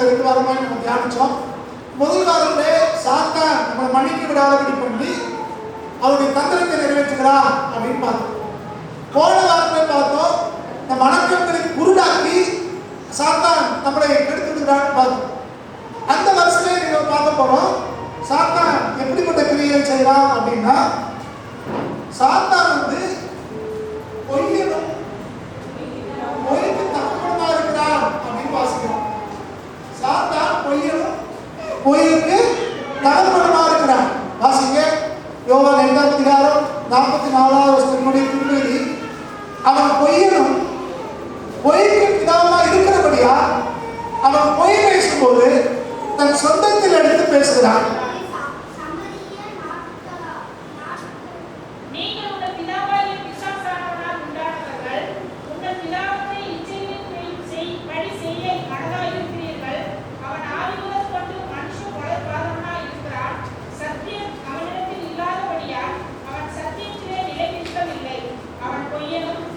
கடந்த 2 வாரமாக நம்ம தியானிச்சோம். முதல் வாரத்திலே சாத்தான் நம்மளை மன்னிக்க விடாதபடி பண்ணி அவருடைய தந்திரத்தை நிறைவேற்றுகிறான் அப்படின்னு பார்த்தோம். போன வாரத்திலே பார்த்தோம் நம் வணக்கங்களை குருடாக்கி சாத்தான் நம்மளை கெடுத்து விடுகிறான்னு பார்த்தோம். அந்த வருஷமே நீங்க பார்க்க போறோம் சாத்தான் எப்படிப்பட்ட கிரியை செய்யறான் அப்படின்னா, சாத்தான் பொய்யனும் பொய்க்கு தகப்பனுமா இருக்கிறான் அப்படின்னு வாசிக்கிறோம். சாத்தான் பொய்யனும் பொய்க்கு தகப்பனுமா இருக்கிறான். வாசிங்க யோவான் 8:44 திருப்பதி. அவன் பொய்யனும் பொய்க்கு பிதாவா இருக்கிறபடியா அவன் பொய் பேசும்போது தன் சொந்தத்தில் எடுத்து பேசுகிறான்.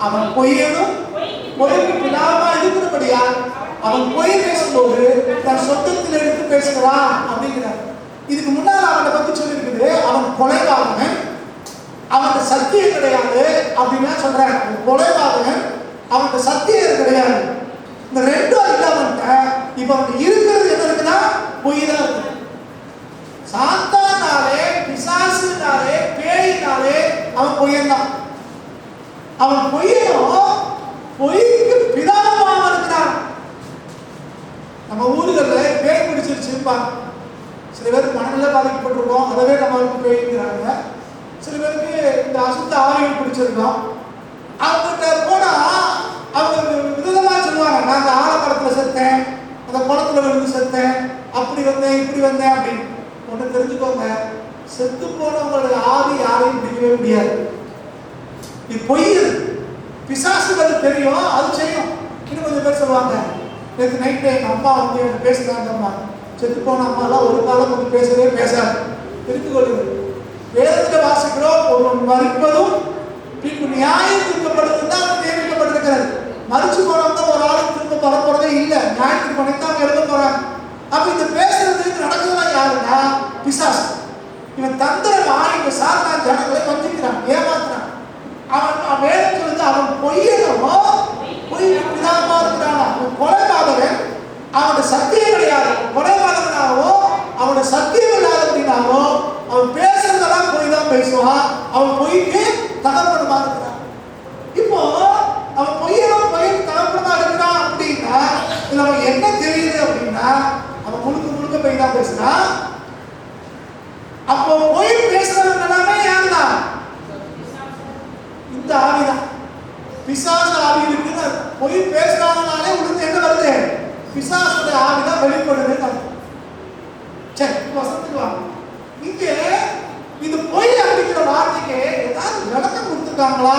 அவன் பொய்யனும் பொய்க்கு பிதாவா இருக்கிறபடியா அவன் பொய் பேசும்போது தன் சொந்தத்தில் எடுத்து பேசுகிறான் அப்படிங்கிறார். இதுக்கு முன்னால் அவனை பத்தி சொல்லியிருக்குது, அவன் கொலைபாதகன், அவனுக்கு சத்தியம் கிடையாது அப்படின்னு சொல்றாங்க. கொலைபாதகன், அவனுக்கு சத்தியம் கிடையாது. இந்த ரெண்டும் இல்லாமட்ட இப்ப அவனுக்கு இருக்கிறது என்ன இருக்குன்னா பொய் தான் இருக்கு. சாத்தானாலே பிசாசுனாலே பேயினாலே அவன் பொய்யன்தான். அவன் பொய்யனும் பொய்க்கு பிதாவமாக இருக்கிறான். நம்ம ஊர்களில் பேய் பிடிச்சிருச்சுப்பாங்க. சில பேருக்கு மனநிலை பாதிக்கப்பட்டிருக்கோம், அதவே நம்மளுக்கு பேய்க்கிறாங்க. சில பேருக்கு இந்த அசுத்த ஆவிகள் பிடிச்சிருக்கோம். அவங்ககிட்ட போனா அவங்க விதமாக சொல்லுவாங்க, நான் அந்த ஆலமரத்தில் செத்தேன், அந்த குளத்துல விழுந்து செத்தேன், அப்படி வந்தேன் இப்படி வந்தேன் அப்படின்னு. ஒன்று தெரிஞ்சுக்கோங்க, செத்து போனவங்களுடைய ஆவி யாரையும் பிடிக்கவே முடியாது. இது பொய். பிசாசுகள் தெரியும், அது செய்யும். இன்னும் கொஞ்சம் பேர் சொல்லுவாங்க, நேற்று நைட்டு எங்கள் அம்மா எனக்கு பேசுகிறாங்கம்மா, செத்து போன அம்மாலாம் ஒரு காலம் பேசவே பேசாது. எடுத்துக்கொள்ளுங்கள், வேதத்தில் வாசிக்கிறோம், ஒருவன் மறிப்பதும் பின்பு நியாயம் திருப்பப்படுவது தான் நியமிக்கப்பட்டிருக்கிறது. மறிச்சு போனவங்க ஒரு ஆளுக்கு திரும்ப வரப்போறதே இல்லை, நியாயத்துக்கு பண்ணிட்டு அவங்க எழுத போறாங்க. அப்ப இந்த பேசுறதுக்கு நடக்கிறதா யாருன்னா பிசாசு. இவன் தந்திரமா இவங்க சாத்தான் ஜனங்களை வஞ்சிக்கிறான், ஏமாத்துறான். அவன் வேதத்தில் அவன் பொய்யனோ பொய் பிதாவா இருக்கிறான். அவன் கொலைபாதகன், அவனுடைய சத்தியம் கிடையாது. கொலைபாதகனாவோ அவனுடைய சத்தியம் இல்லாத அப்படின்னாவோ அவன் பேசுறதெல்லாம் பொய் தான் பேசுவான். அவன் பொய்க்கு தகப்பனமா இருக்கிறான். இப்போ அவன் பொய்யனும் பொய்க்கு தகப்பனமா இருக்கிறான் அப்படின்னா நம்ம என்ன தெரியுது அப்படின்னா, அவன் முழுக்க முழுக்க பொய் தான் பேசுறான். அப்போ பொய் பேசுறவங்க எல்லாமே யாருதான்? இந்த ஆவிதான். பிசாசு ஆவி இருக்குன்னு பொய் பேசுறாங்கனாலே உங்களுக்கு என்ன வருது? பிசாசுடைய ஆவிதான் வெளிப்படுது. சரி, வசத்துக்கு வாங்க. இங்கே இது பொய் அப்படிங்கிற வார்த்தைக்கு ஏதாவது விளக்கம் கொடுத்துருக்காங்களா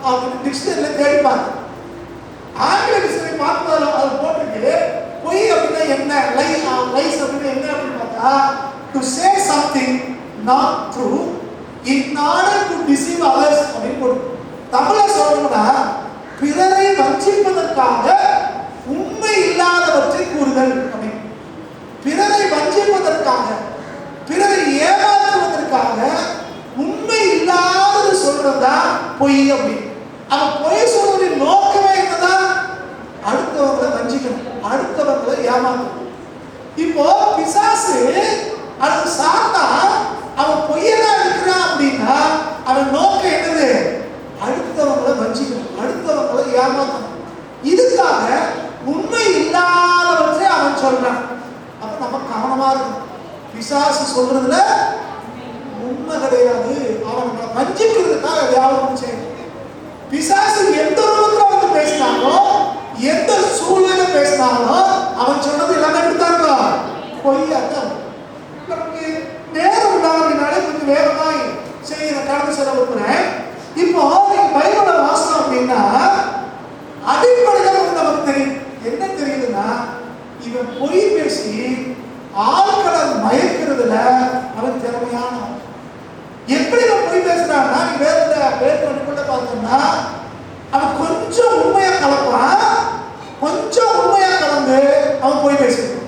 அப்படின்னு டிக்ஷனரியில தேடி பார்த்து, ஆங்கில டிக்ஷனரி பார்க்கும்போது அது போட்டிருக்கு பொய் அப்படின்னா என்ன, லைஸ் அப்படின்னா என்ன அப்படின்னு பார்த்தா, to say something not true in order to deceive others அப்படின்னு போட்டு. தமிழ சொல்லணும்னா பிறரை வஞ்சிப்பதற்காக உண்மை இல்லாதவற்றை கூறுதல் அப்படின்னு. பிறரை வஞ்சிப்பதற்காக, பிறரை ஏமாற்றுவதற்காக உண்மை இல்லாதது சொல்றதா பொய் அப்படின்னு. அவன் பொய் சொல்வதின் நோக்கமே என்னதான்? அடுத்தவங்களை வஞ்சிக்கணும், அடுத்தவங்களை ஏமாற்றணும். இப்போ பிசாசு அது சாத்தான் அவன் பொய்யனா இருக்கிறான் அப்படின்னா அவன் நோக்கம் என்னது? அடுத்தவங்களை வஞ்சிக்கணும், அடுத்தவங்களை ஏமாற்றணும். இதுக்காக உண்மை இல்லாதவற்றை அவன் சொல்றான். அப்ப நம்ம கவனமா இருக்கணும். பிசாசு சொல்றதுல உண்மை கிடையாது, அவன் வஞ்சிக்கிறதுக்காக எதையாவது செய்யணும். பிசாசு எந்த ரூபத்துல வந்து பேசினாலோ, எந்த சூழ்நிலை பேசினாலோ அவன் சொன்னது எல்லாமே எடுத்தாங்க பொய்யாத்தான். நமக்கு நேரம் இல்லாதனால கொஞ்சம் வேகமாய் செய்ய கடந்து செல்ல விரும்புறேன். இப்போ நீங்க பைபிளை வாசனம் அப்படின்னா அடிப்படையில் நமக்கு தெரியும். என்ன தெரியுதுன்னா, இவன் பொய் பேசி ஆட்களை மயக்கிறதுல அவன் திறமையான. எப்படி அவன் பொய் பேசுறான்னா, வேதத்துல பார்த்தோம்னா அவன் கொஞ்சம் உண்மையா கலப்பான், கொஞ்சம் உண்மையா கலந்து அவன் பொய் பேசுறான்.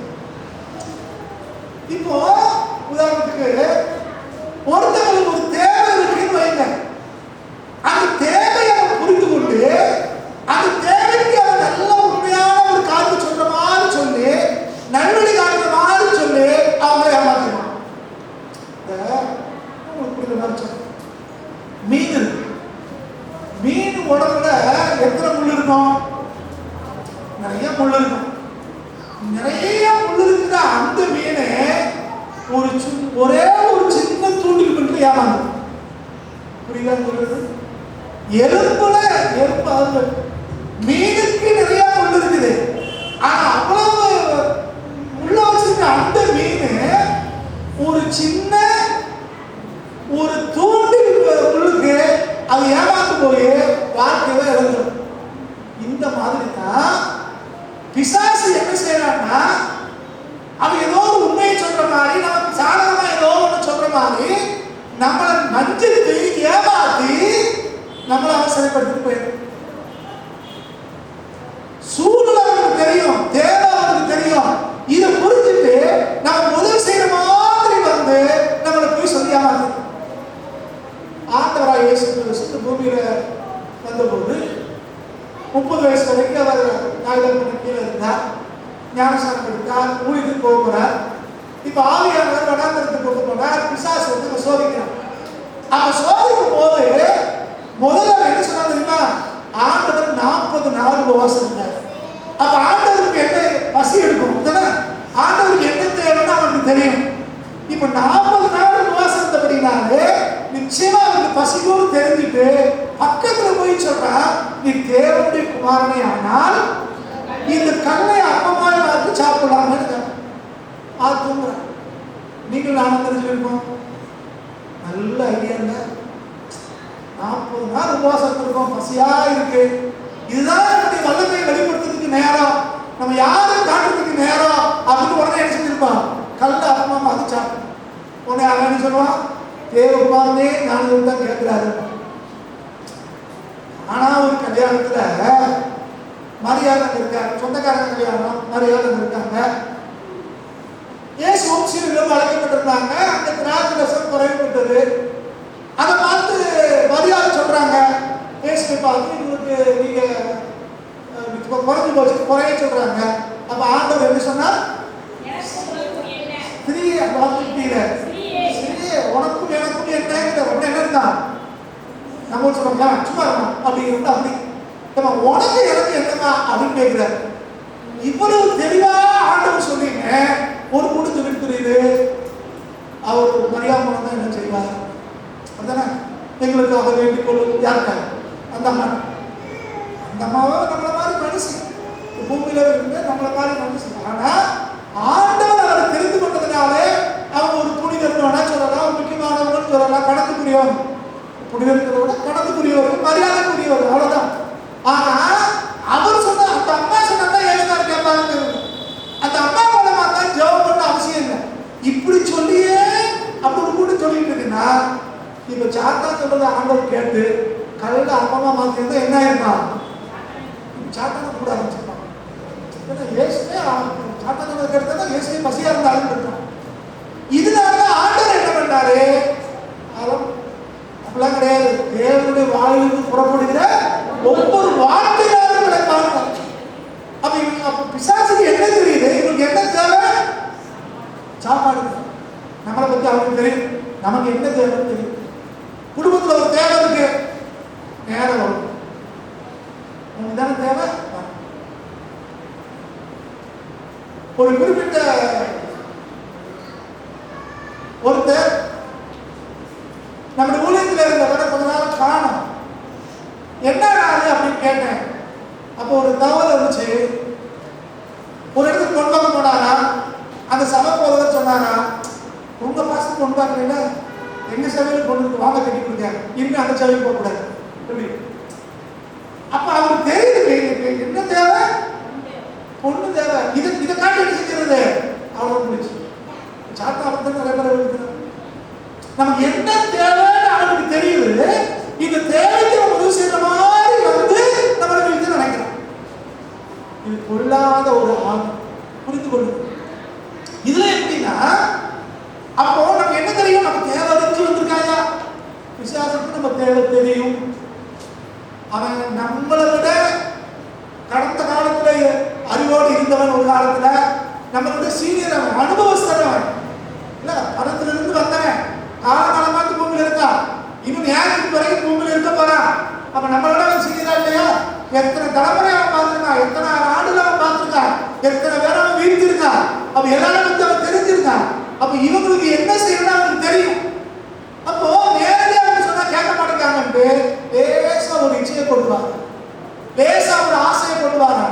நிறைய முள் இருக்கிற அந்த மீனை ஒரே ஒரு சின்ன தூண்டில் பண்ணி ஏமாந்து. புரியுதா? எறும்புல எறும்பு மீனுக்கு நிறைய முள் இருக்குது. ஆனா அவ்வளவு முள்ள வச்சிருக்க அந்த மீன் ஒரு சின்ன ஒரு தூண்டில் முள்ளுக்கு அது ஏமாந்து போய் வாழ்க்கையில இழந்துடும். இந்த மாதிரி தான் பிசாசு என்ன செய்யறான்னா, அவன் ஏதோ ஒரு உண்மையை சொல்ற மாதிரி, நமக்கு சாதகமா ஏதோ ஒன்று சொல்ற மாதிரி நம்மளை மஞ்சிட்டு ஏமாத்தி நம்மளை அவசரப்படுத்திட்டு போயிடும். சூழ்நிலை அவனுக்கு தெரியும், தேவை அவனுக்கு தெரியும். இதை புரிஞ்சுட்டு நம்ம உதவி செய்யற மாதிரி வந்து நம்மளை போய் சொல்லி ஏமாத்து. ஆண்டவராக இயேசு கிறிஸ்து பூமியில வந்தபோது 30 வயசு வரைக்கும் அவர் நாயகன் கீழே இருந்தார். ஞானசானம் எடுத்தார், ஊழியத்துக்கு போக போறார். இப்ப ஆவியானவர் வனாந்தரத்துக்கு கொண்டு போனார். பிசாசு வந்து சோதிக்கிறார். அப்ப சோதிக்கும் போது முதல்ல என்ன சொன்னா தெரியுமா? ஆண்டவர் 40 நாள் உபவாசம் இருந்தார். அப்ப ஆண்டவருக்கு என்ன பசி எடுக்கும், ஆண்டவருக்கு என்ன தேவைன்னு அவருக்கு தெரியும். இப்ப 40 நாள் உபவாசம் இருந்தபடினாலே நிச்சயமா அவருக்கு பசிக்கும் தெரிஞ்சுட்டு பக்கத்துல போய் சொல்றா, நீ தேவனுடைய குமாரனே ஆனால் இந்த கல்லை அப்பமாய் மாற்றி சாப்பிடலாம்னு தூங்குறான். நீங்கள் நானும் தெரிஞ்சுக்கணும். நல்ல ஐடியா இல்ல. 40 நாள் உபவாசம் இருக்கோம், பசியா இருக்கு. இதுதான் நம்முடைய வல்லமையை வெளிப்படுத்துறதுக்கு நேரம், நம்ம யாரும் காட்டுறதுக்கு நேரம் அப்படின்னு உடனே என்ன செஞ்சிருப்பான்? கல்லை அப்பமா மாற்றி சாப்பிடும். உடனே அவன் என்ன சொல்லுவான்? தேவகுமாரனே நான் தான் கேட்கிறாரு. ஆனா ஒரு கல்யாணத்துல மரியாதை இருக்காங்க, சொந்தக்காரங்க கல்யாணம், மரியாதை இருக்காங்க. ஏசு சீடர்களும் அழைக்கப்பட்டிருந்தாங்க. அந்த திராட்சை ரசம் குறைவுபட்டது. அதை பார்த்து மரியாதை சொல்றாங்க. ஏசுவை பார்த்து இவங்களுக்கு நீங்க குறைஞ்சு போச்சு குறைய சொல்றாங்க. அப்ப ஆண்டவர் என்ன சொன்னார்? உனக்கும் எனக்கும் என்ன இருந்தா நம்ம சொல்றோம்ல, சும்மா இருக்கணும் அப்படிங்கிறது. அப்படி உனக்கு எனக்கு என்னமா அப்படின்னு கேட்கிறார். இவ்வளவு தெளிவா ஆண்டவர் சொன்னீங்க. ஒரு முடிஞ்சு விட்டுருது. அவர் மரியாதை தான் என்ன செய்வார்? அதுதானே எங்களுக்கு அவர் வேண்டிக் கொள்ளும். யாருக்கா? அந்த அம்மா. அந்த அம்மாவை நம்மள மாதிரி மனுஷி, பூமியில இருந்து நம்மள மாதிரி மனுஷி. ஆனா ஆண்டவர் அவரை தெரிந்து கொண்டதுனாலே அவங்க ஒரு புனிதர் சொல்லலாம், முக்கியமானவர்கள் சொல்லலாம், கடத்துக்குரியவர். புனிதர்களை விட கடத்துக்குரியவர், மரியாதைக்குரியவர், அவ்வளவுதான். ஆனா அவர் சொன்ன அந்த அம்மா சொன்னதான் ஏசுதான் கேட்பாங்க. அந்த அம்மா மூலமா தான் ஜெபம் பண்ண அவசியம் இல்லை. இப்படி சொல்லியே அப்படி ஒரு கூட்டம் சொல்லிட்டு இருக்குன்னா, இப்ப சாத்தா சொல்றதை ஆண்டவர் கேட்டு கல்ல அப்பமா மாத்திருந்தா என்ன ஆயிருந்தா? சாத்தான கூட ஆரம்பிச்சிருப்பாங்க. ஏசுவே சாத்தான கேட்டதான் ஏசுவே பசியா இருந்தாலும் இருக்கான். இதனால ஆண்டவர் என்ன பண்ணாரு? அப்படிலாம் கிடையாது. தேவனுடைய வாயிலிருந்து புறப்படுகிற ஒவ்வொரு வார்த்தையாலும் கிடைப்பாங்க. அப்ப பிசாசுக்கு என்ன தெரியுது? இவங்களுக்கு என்ன தேவை? சாப்பாடு. நம்மளை பத்தி அவங்களுக்கு தெரியும். நமக்கு என்ன தேவைன்னு தெரியும். குடும்பத்துல ஒரு தேவை இருக்கு, நேரம் வரும். உங்களுக்கு தானே தேவை. ஒரு குறிப்பிட்ட ஒருத்தர் நம்முடைய ஊழியத்தில் இருந்தவரை கொஞ்ச நாள் காணும். என்ன நாள் அப்படின்னு கேட்டேன். அப்போ ஒரு தகவல் இருந்துச்சு. ஒரு இடத்துக்கு கொண்டு வந்து போனாரா, அந்த சபை போதவர் சொன்னாரா, உங்க பாசம் கொண்டு பார்க்கல, எங்க சபையில் கொண்டு வாங்க கட்டி கொடுங்க, இன்னும் அந்த சபைக்கு போகக்கூடாது. அப்ப அவருக்கு தெரியுது என்ன தேவை, பொண்ணு தேவை. இதை காட்டி என்ன செஞ்சிருது அவ்வளவு முடிச்சு. சாத்தா வந்து நிறைய பேர் இருக்குது. நமக்கு என்ன தேவைன்னு அவனுக்கு தெரியுது. இந்த தேவைக்கு நம்ம உதவி செய்யற மாதிரி வந்து நம்மளுக்கு நினைக்கிறோம். இது பொல்லாத ஒரு ஆள் புரிந்து கொள்ளுது. இதுல எப்படின்னா, அப்போ நமக்கு என்ன தெரியும்? நம்ம தேவை அறிஞ்சு வந்திருக்காயா? விசுவாசத்துக்கு நம்ம தேவை தெரியும். அவன் நம்மளை விட கடந்த காலத்துல அறிவோடு இருந்தவன், ஒரு காலத்துல நம்மளோட சீனியர், அவன் அனுபவஸ்தரவன் இல்ல, பணத்துல இருந்து வந்தவன், காலகாலமாட்டு பூமியில இருக்கா, இன்னும் நேரத்துக்கு வரைக்கும் பூமியில இருக்க போறான். அப்ப நம்மளோட சீனியரா இல்லையா? எத்தனை தலைமுறை அவன் பார்த்துருக்கான், எத்தனை ஆண்டுகள் அவன் பார்த்துருக்கான், எத்தனை பேர் அவன் வீழ்த்திருக்கான். அப்ப எல்லாரும் வந்து அவன் தெரிஞ்சிருக்கான். அப்ப இவங்களுக்கு என்ன செய்யணும் அவனுக்கு தெரியும். அப்போ நேரடியாக சொன்னா கேட்க மாட்டேங்காங்கன்ட்டு லேசா ஒரு இச்சையை கொடுப்பாங்க, லேசா ஒரு ஆசையை கொடுப்பாங்க.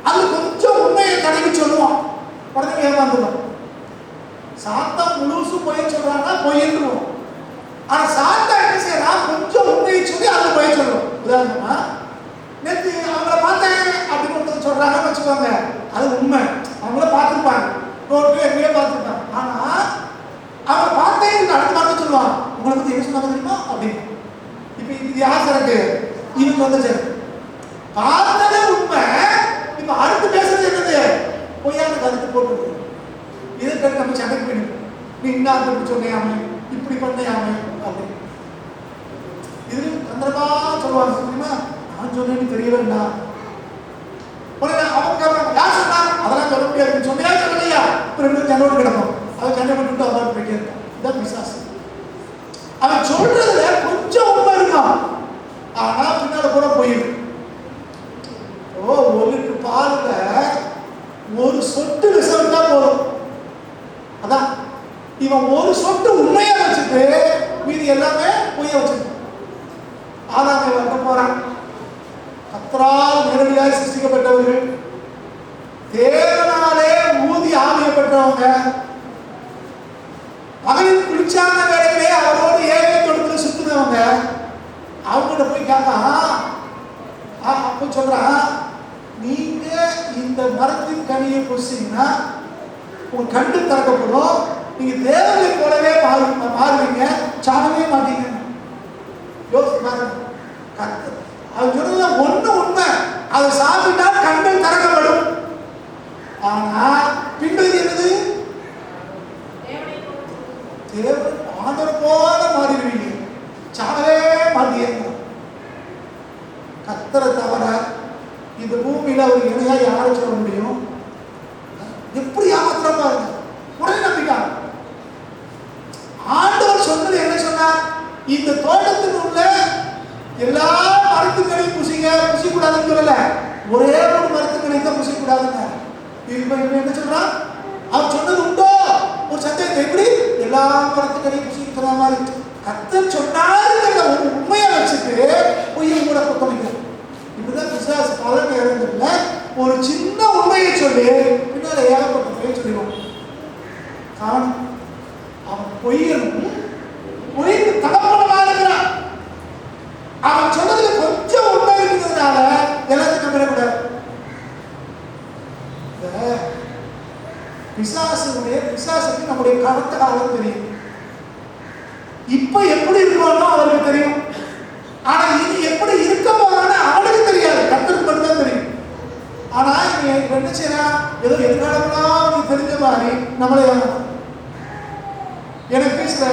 அது கொஞ்சம் உண்மையை தடவி சொல்லுவான், உடனே ஏமாந்துடும். சாத்தான் முழுசு பொய் சொல்றாங்கன்னா பொய்யிருவோம். ஆனா சாத்தா என்ன செய்யறான், கொஞ்சம் உண்மையை சொல்லி அதுல பொய் சொல்லுவோம். உதாரணமா நேற்று அவங்கள பார்த்தேன் அப்படின்னு ஒருத்தர் சொல்றாங்கன்னு வச்சுக்கோங்க, அது உண்மை, அவங்கள பார்த்துருப்பாங்க, ரோட்ல எங்கேயோ பார்த்துருப்பாங்க. ஆனா அவங்கள பார்த்தேன் அடுத்த வார்த்தை சொல்லுவான், உங்களை பத்தி என்ன சொன்னாங்க தெரியுமா அப்படின்னு. இப்ப இது யார் சரக்கு, இவங்க வந்து சரி பார்த்ததே உண்மை, இப்ப அடுத்து பேசுறது என்னது பொய்யான கருத்து போட்டு இதற்கு நம்ம சண்டைக்கு போயிடும். நீ இன்னும் சொன்னையாமே, இப்படி பண்ணையாமே அப்படின்னு இது சந்திரமா சொல்லுவாங்க. தெரியுமா, நான் சொன்னேன்னு தெரியலன்னா அவங்க யார் சொன்னாங்க அதெல்லாம் சொல்ல முடியாது, சொன்னையா சொல்லலையா ரெண்டு சண்டோடு கிடக்கும். அவன் சண்டை பண்ணிட்டு அவன் போயிட்டே இருக்கான். இதான் பிசாசு. அவன் சொல்றதுல கொஞ்சம் உண்மை இருக்கும், ஆனா பின்னால கூட போயிடும். ஒரு லிட்டர் பாலுல ஒரு சொட்டு விஷம் தான் போதும். அதான் இவன் ஒரு சொட்டு உண்மையா வச்சுட்டு மீதி எல்லாமே பொய்ய வச்சுட்டு ஆதாமை வந்த போறான். கர்த்தரால் நேரடியாக சிருஷ்டிக்கப்பட்டவர்கள், தேவனாலே ஊதி ஆவிய பெற்றவங்க, மகளிர் குளிச்சான வேலையிலே அவரோடு ஏழை கொடுத்து சுத்துனவங்க, அவங்ககிட்ட போய் கேட்கான். அப்ப சொல்றான், நீங்க இந்த மரத்தின் கனியை புசிங்கன்னா உங்க கண்டு திறக்கப்படும், நீங்க தேவனை போலவே மாறுவீங்க, சாடவே மாட்டீங்க. யோசிச்சு பாருங்க. அது சொன்னதுல ஒண்ணு உண்மை, அதை சாப்பிட்டா கண்கள் திறக்கப்படும். ஆனா பின்பகுதி என்னது, தேவன் ஆண்டவர் போல மாறிடுவீங்க, சாடவே மாட்டீங்க. கர்த்தரை தவிர இந்த பூமியில ஒரு இணையா யாரை சொல்ல முடியும்? எப்படி ஏமாத்துற பாருங்க. உடனே நம்பிக்கை. ஆண்டவர் சொன்னது என்ன சொன்னார், இந்த தோட்டத்தில் உள்ள எல்லா மரத்துக்களையும் புசிக்கூடாதுன்னு சொல்லல, ஒரே ஒரு மரத்துக்களை தான் புசிக்கூடாதுங்க. இப்ப என்ன சொல்றான், அவர் சொன்னது உண்டோ ஒரு சந்தேகத்தை, எப்படி எல்லா மரத்துக்களையும் புசிக்கிற மாதிரி கர்த்தர் சொன்னாருங்கிற ஒரு உண்மையை வச்சுட்டு பொய்யை கூட கொத்தளிக்கிறோம். இப்படிதான் பிசாசு பல நேரங்கள்ல ஒரு சின்ன உண்மையை சொல்லி பின்னால ஏகப்பட்ட பொய்யை சொல்லிடுவோம். காரணம் அவன் பொய்யனும் பொய்க்கு தகப்பனமா இருக்கிறான். அவன் சொன்னதுல கொஞ்சம் உண்மை இருக்கிறதுனால எல்லாத்தையும் நம்பிடக்கூடாது. பிசாசுக்கு நம்முடைய கடந்த காலம் தெரியும், இப்ப எப்படி இருக்கணும் அவருக்கு தெரியும். ஆனா இது எப்படி இருக்க போறான்னு அவனுக்கு தெரியாது, கர்த்தருக்கு மட்டும் தான் தெரியும். ஆனா நீ என்ன செய்யலாம், ஏதோ எதிர்காலம்லாம் நீ தெரிஞ்ச மாதிரி நம்மளே எனக்கு சில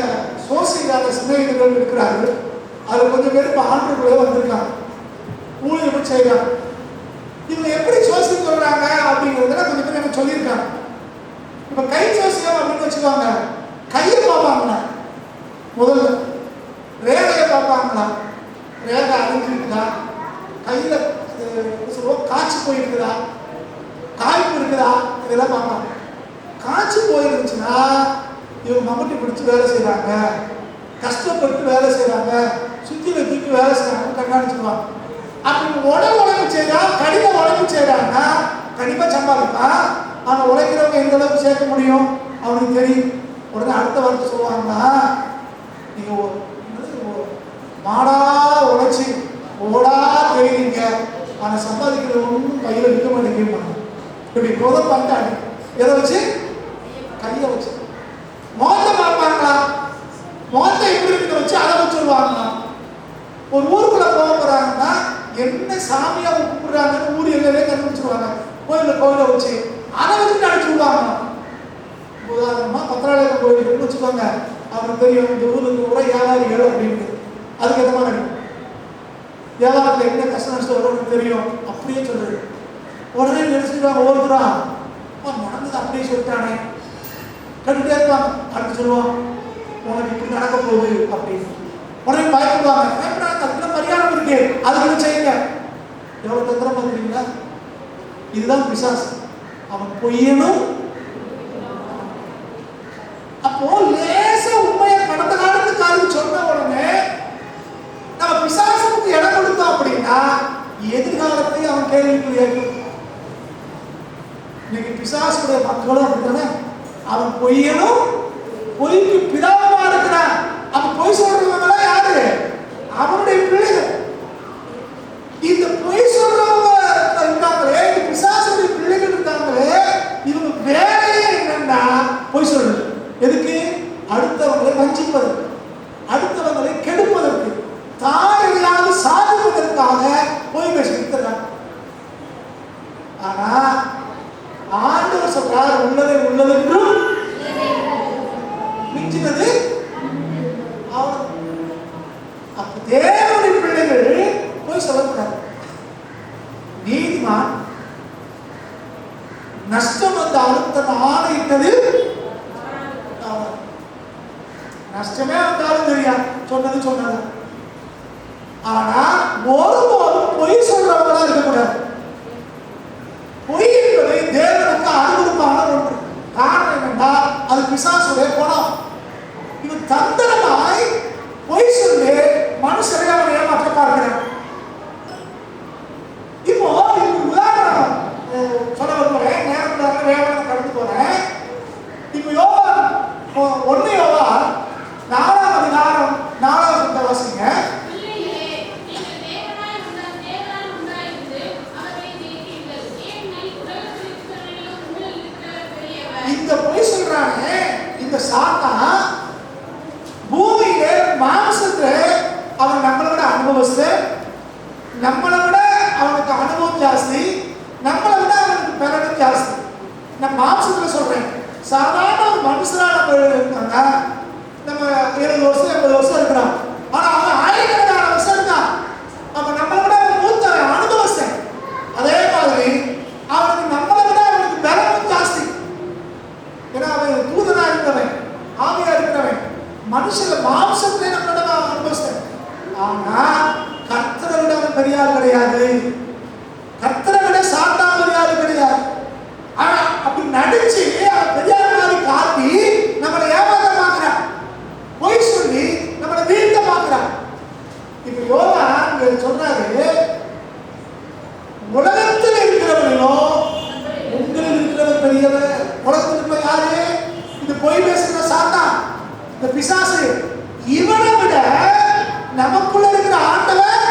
சோசியலான சிந்தனைகள் இருக்கிறார்கள். அது கொஞ்சம் பேர் இப்போ ஆண்டுக்குள்ளே வந்திருக்காங்க, ஊழியர்கள் செய்யறாங்க. இவங்க எப்படி சோசியம் சொல்றாங்க அப்படிங்கிறதுல கொஞ்சம் பேர் எனக்கு சொல்லியிருக்காங்க. இப்ப கை சோசியம் அப்படின்னு வச்சுக்கோங்க, கையை பார்ப்பாங்களா, முதல்ல ரேகையை பார்ப்பாங்களா, ரேகை அழிஞ்சிருக்குதா, கையில காய்ச்சி போயிருக்குதா, காய்ப்பு இருக்குதா, இதெல்லாம் பார்ப்பாங்க. காய்ச்சி போயிருந்துச்சுன்னா இவங்க மம்பட்டி பிடிச்சி வேலை செய்யறாங்க, கஷ்டப்பட்டு வேலை செய்யறாங்க, சுத்தியில தூக்கி வேலை செய்யறாங்க கண்காணிச்சுக்குவாங்க. அப்படி உழைப்பு செய்யறா, கடின உழைப்பு செய்யறாங்கன்னா கண்டிப்பா சம்பாதிப்பான். ஆனா உழைக்கிறவங்க எந்த அளவுக்கு சேர்க்க முடியும் அவனுக்கு தெரியும். உடனே அடுத்த வார்த்தை சொல்லுவாங்கன்னா, நீங்க மாடா உழைச்சி ஓடா தெரியுங்க, ஆனா சம்பாதிக்கிறது ஒன்றும் கையில விற்க மாட்டேங்க. இப்படி முதல் பங்காளி எதை வச்சு, கையை வச்சு. முகத்தை பார்ப்பாங்களா, முகத்தை எப்படி இருக்க வச்சு அதை வச்சு சொல்லுவாங்களா. ஒரு ஊருக்குள்ள போக போறாங்கன்னா என்ன சாமியா கூப்பிடுறாங்கன்னு ஊர் எல்லையே கண்டுபிடிச்சிருவாங்க. கோயில வச்சு அதை வச்சு அடிச்சு விடுவாங்க. உதாரணமா பத்திராலய கோயிலுக்கு வச்சுக்கோங்க, அவருக்கு தெரியும் இந்த ஊருக்கு கூட 7,000 அப்படின்னு, அதுக்கு எந்த மாதிரி வியாபாரத்தில் என்ன கஷ்ட நஷ்டம் வரும்னு தெரியும். அப்படியே சொல்றது. உடனே நினைச்சுருவாங்க, ஒவ்வொருத்தரா நடந்தது அப்படியே சொல்லிட்டானே கண்டுட்டே இருப்பாங்க. அடுத்து சொல்லுவான், உனக்கு இப்படி நடக்க போகுது அப்படின்னு. உடனே பயப்படுவாங்க, பயப்படாத, அதுக்குள்ள பரிகாரம் இருக்கு, அதுக்கு செய்யுங்க. எவ்வளவு தந்திரமா தெரியுங்களா? இதுதான் பிசாசு. அவன் பொய்யனும். அப்போ லேச உண்மையை கடந்த காலத்துக்கு சொன்ன உடனே நம்ம பிசாசுக்கு இடம் கொடுத்தோம் அப்படின்னா எதிர்காலத்தை அவன் கேள்விக்குறியாக்கும். இன்னைக்கு பிசாசுடைய மக்களும் அப்படித்தானே. அவன் பொய்யனும் பொய்க்கு பிதாவா இருக்கிறான். அவன் பொய் சொல்றவங்க யாரு? அவனுடைய பிள்ளைகள். இந்த பொய் சொல்றவங்க இருக்காங்களே, இந்த பிசாசுடைய பிள்ளைகள் இருக்காங்களே, இவங்க வேலையே என்னன்னா பொய் சொல்றது. எதுக்கு? அடுத்தவங்களை வஞ்சிப்பதற்கு, அடுத்தவங்களை கெடுப்பதற்கு, தாயாவது சாதிப்பதற்காக பொய் பேசிட்டு. ஆனா ஆண்டவர் சொல்றார், உள்ளதை உள்ளதென்றும் மிஞ்சினது. அப்ப தேவனுடைய பிள்ளைகள் போய் சொல்லக்கூடாது. நீதிமான் நஷ்டம் வந்தாலும் தன் ஆணையிட்டது நஷ்டமே வந்தாலும் தெரியாது, சொன்னது சொன்னது. ஆனா ஒருபோதும் பொய் சொல்றவங்களா இருக்கக்கூடாது. பொய் என்பதை தேவனுக்கு அருவருப்பான ஒன்று. காரணம் என்னன்னா அது பிசாசுடைய குணம். இவன் தந்திரமாய் பொய் சொல்லி மனுஷரை அவன் ஏமாற்ற பார்க்கிறான். இப்போ உதாரணம் சொல்ல போறேன், நேரத்தில் வேகமாக கடந்து போறேன். இப்போ யோவான் 1 யோவான் 4ஆம் அதிகாரம் 4ஆவது வாசிங்க. இந்த பொய் சொல்றாங்க. இந்த சாத்தான் பூமியில மாம்சத்தை அவன் நம்மளை விட அனுபவஸ்து, நம்மளை விட அவனுக்கு அனுபவம் ஜாஸ்தி, நம்மளை விட அவனுக்கு பிறகு ஜாஸ்தி. நான் மாம்சத்துல சொல்றேன். சாதாரண ஒரு மனுஷனா நம்ம இருக்காங்க, நம்ம 70 வருஷம் 80 வருஷம் இருக்கிறோம். ஆனா அவன் ஆயிரக்கணக்கான வருஷம் இருக்கான். அப்ப நம்மளை விட மூத்த அனுபவஸ்தன். அதே மாதிரி அவனுக்கு நம்மளை விட அவனுக்கு பிறகு ஜாஸ்தி. ஏன்னா அவன் தூதனா இருக்கிறவன், ஆவியா இருக்கிறவன், மனுஷங்க மாம்சத்திலே நம்மளோட அனுபவஸ்தன். ஆனா கர்த்தரை விட அவன் பெரிய ஆள் கிடையாது. கர்த்தரை விட சாத்தான் பெரிய ஆள் கிடையாது. ஆனா அப்படி நடிச்சு அவன் பெரிய ஆள் காட்டி நம்மளை ஏமாத்த பார்க்கிறான், பொய் சொல்லி நம்மளை வீழ்த்த பார்க்கிறான். இப்ப யோவான் சொல்றாரு, உலகத்தில் இருக்கிறவர்களோ உங்களில் இருக்கிறவர் பெரியவர். உலகத்தில் இருக்கிற யாரு? இந்த பொய் பேசுகிற சாத்தான், இந்த பிசாசு. இவனை விட நமக்குள்ள இருக்கிற ஆண்டவர்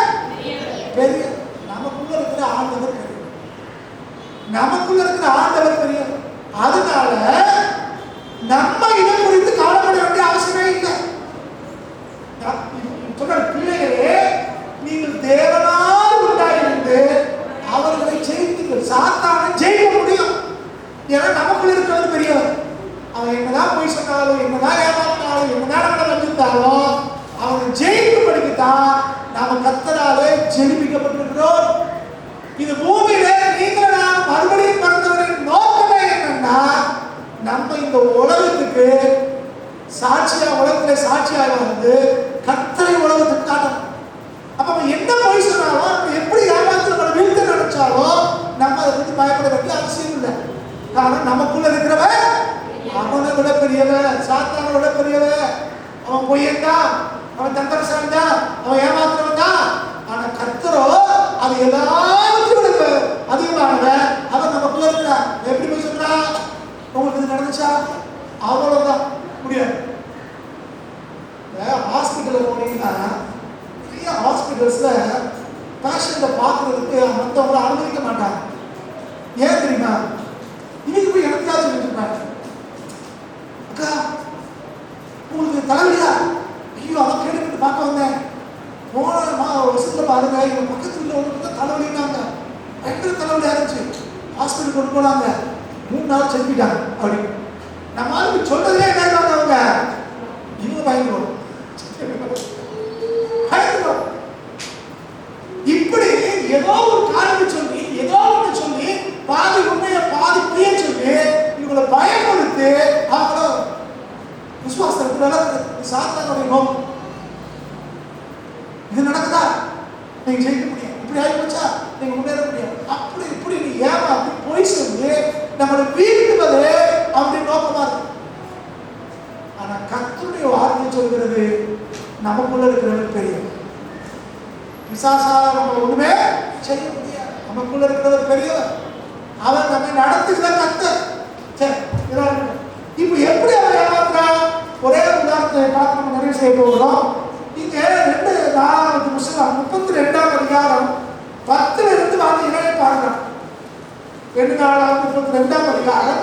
பெரிய. நமக்குள்ள இருக்கிற ஆண்டவர் பெரிய. நமக்குள்ள இருக்கிற ஆண்டவர் பெரிய. அதனால நம்ம இதை குறித்து கவலைப்பட வேண்டிய அவசியமே இல்லை. சொல்ற பிள்ளைகளே, நீங்கள் தேவனால் உண்டாயிருந்து அவர்களை ஜெயித்தீர்கள். சாத்தானை ஜெயிக்க முடியும். ஏன்னா நமக்குள்ள இருக்கிறவர் பெரியவர். அவன் என்னதான் போய் சொன்னாலும், என்னதான் ஏமாத்தினாலும், என்னதான் நம்மளை வந்திருந்தாலும் அவனை ஜெயிக்கும்படிக்குத்தான் நாம கர்த்தராலே ஜெயிப்பிக்கப்பட்டிருக்கிறோம். இது பூமியில நீங்கள் நான் மறுபடியும் பிறந்தவரின் நோக்கமே என்னன்னா, நம்ம இந்த உலகத்துக்கு சாட்சியா, உலகத்திலே சாட்சியாக வந்து கர்த்தரை உலகத்துக்கு காட்டணும். அப்ப அவன் என்ன போய் சொன்னாலும், எப்படி ஏமாத்து நம்ம வீழ்த்த நினைச்சாலும் நம்ம அதை பற்றி பயப்பட வேண்டிய அவசியம் இல்லை. காரணம் நமக்குள்ள இருக்கிறவன் அவனை விட பெரியவன், சாத்தானை விட பெரியவன். அவன் பொய்யன்தான், அவன் தந்திரசாலி தான், அவன் ஏமாத்துறவன் தான். ஆனா கர்த்தரோ அது எல்லாத்தையும் அதிகமானவன். அவன் நமக்குள்ள இருக்கிறான். எப்படி போய் சொல்றா? உங்களுக்கு இது நடந்துச்சா? அவ்வளவுதான், முடியாது. ஹாஸ்பிட்டல் போனீங்கன்னா நிறைய ஹாஸ்பிட்டல்ஸ்ல பேஷண்ட்டை பார்க்கறதுக்கு மற்றவங்களை அனுமதிக்க மாட்டாங்க. ஏன் தெரியுமா? இன்னைக்கு போய் எனக்காவது சொல்லிட்டுருக்காங்க, அக்கா உங்களுக்கு தலைவலியா? ஐயோ, அதை கேட்டுக்கிட்டு பார்க்க வந்தேன். போன வருஷத்துல பாருங்க, எங்க பக்கத்துல ஒன்று தலைவலினாங்க, பயங்கர தலைவலியா இருந்துச்சு. ஹாஸ்பிட்டல் கொண்டு போனாங்க, 3 நாள் செஞ்சுட்டாங்க. அப்படி நம்ம ஆளுக்கு சொன்னதே என்ன அவங்க இவங்க பயங்கரம். இப்படி ஏதோ ஒரு காரணம் சொல்லி, ஏதோ ஒன்று சொல்லி, பாதி உண்மையை பாதி பொய்ய சொல்லி இவங்களை பயப்படுத்து அவங்கள விசுவாசத்துல சாத்தானுடைய நோக்கம். இது நடக்குதா? நீங்க ஜெயிக்க முடியும். இப்படி ஆகி போச்சா? நீங்க நமக்குள்ள இருக்கிறவர் பெரியவர். பிசாசால நம்ம ஒண்ணுமே செய்ய முடியாது. நமக்குள்ள இருக்கிறவர் பெரியவர். அவர் நம்மை நடத்துகிற கர்த்தர். சரி, இப்ப எப்படி அவர் ஏமாத்துறான்? ஒரே உதாரணத்தை பார்த்து நம்ம நிறைவு செய்ய போகிறோம். இங்க 2 புத்தகம் 32ஆம் அதிகாரம் 10ல இருந்து வாங்கினே பாருங்க. 2 அதிகாரம்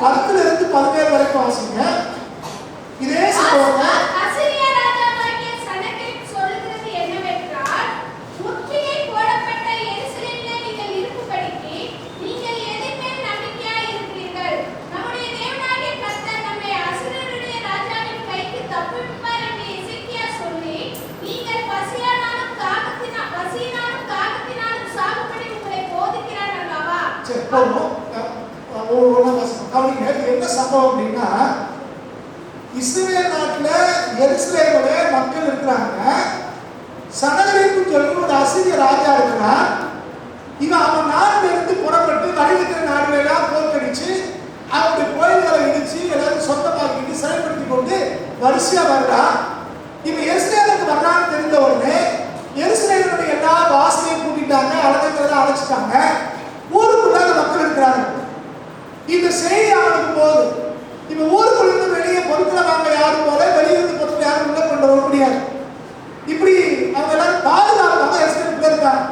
10ல இருந்து 17 வரைக்கும் வாசிங்க. இதே சம்பவத்தை என்ன சம்பவம் அப்படின்னா, இஸ்ரவேல் நாட்டில் எருசலேமிலே மக்கள் இருக்கிறாங்க. சனகரிப்பு சொல்லி ஒரு அசீரிய ராஜா இருக்கிறான். இவன் அவன் நாட்டில இருந்து புறப்பட்டு வடகிழக்கு நாடுகளை எல்லாம் தோற்கடிச்சு அவருடைய கோயில்களை இடிச்சு எல்லாரும் சொந்தமாக்கிட்டு செயல்படுத்தி கொண்டு வரிசையா வர்றான். இவன் எருசலேமுக்கு வர்றான்னு தெரிந்த உடனே எருசலேமுடைய எல்லா வாசலையும் கூட்டிட்டாங்க, அழகைகளை அழைச்சிட்டாங்க. ஊருக்குள்ளாக மக்கள் இருக்கிறாங்க. இந்த செய்தி அவனுக்கு போகுது. இப்ப ஊருக்குள்ள இருந்து வெளியே பொருட்களை வாங்க யாரும் போல, வெளியிருந்து பொருட்களை யாரும் உள்ள கொண்டு வர முடியாது. இப்படி அவங்க எல்லாரும் பாதுகாப்பாக எருசலேமுக்குள்ள இருக்காங்க.